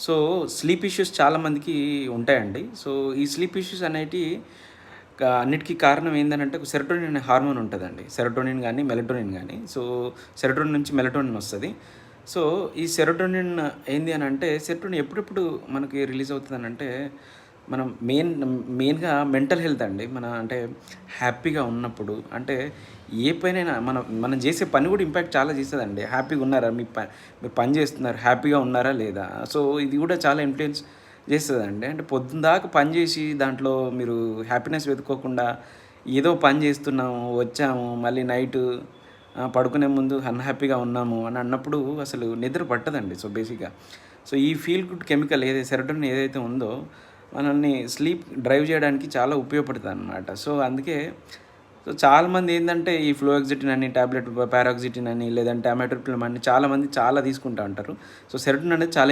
So, sleep issues చాలామందికి ఉంటాయండి. So, ఈ స్లీప్ ఇష్యూస్ అనేటియి అన్నిటికి కారణం ఏందనంటే ఒక సెరోటోనిన్ అనే హార్మోన్ ఉంటదండి. సెరోటోనిన్ గానీ, మెలటోనిన్ గానీ. సో, సెరోటోనిన్ నుంచి మెలటోనిన్ ఒస్తది. సో, ఈ సెరోటోనిన్ ఏంది అనంటే, సెరోటోనిన్ ఎప్పుడెప్పుడు మనకి రిలీజ్ అవుతదనంటే, మనం మెయిన్‌గా మెంటల్ హెల్త్ అండి. అంటే హ్యాపీగా ఉన్నప్పుడు అంటే ఏ పనైనా మనం మనం చేసే పని కూడా ఇంపాక్ట్ చాలా చేస్తదండి. హ్యాపీగా ఉన్నారా? మీరు పని చేస్తున్నారు. హ్యాపీగా ఉన్నారా లేదా? సో, ఇది కూడా చాలా ఇన్‌ఫ్లుయెన్స్ చేస్తదండి. అంటే పొద్దునదాకా పని చేసి దాంట్లో మీరు హ్యాపీనెస్ వెతుక్కోకుండా ఏదో పని చేస్తున్నాము, వచ్చాము, మళ్ళీ నైటు పడుకునే ముందు అన్‌హ్యాపీగా ఉన్నాము అని అన్నప్పుడు అసలు నిద్ర పట్టదండి. సో, బేసిక్‌గా. సో, ఈ ఫీల్ గుడ్ కెమికల్ సెరోటోనిన్ ఏదైతే ఉందో మనల్ని స్లీప్ డ్రైవ్ చేయడానికి చాలా ఉపయోగపడుతదనమాట. సో, అందుకే చాలామంది ఏందంటే ఈ ఫ్లోఎక్సిటిన్ అని టాబ్లెట్ పారాక్సిటిన్ అని లేదంటే అమైట్రిప్టిలిన్ అని చాలామంది చాలా తీసుకుంటా ఉంటారు. సో, సెరోటోనిన్ అనేది చాలా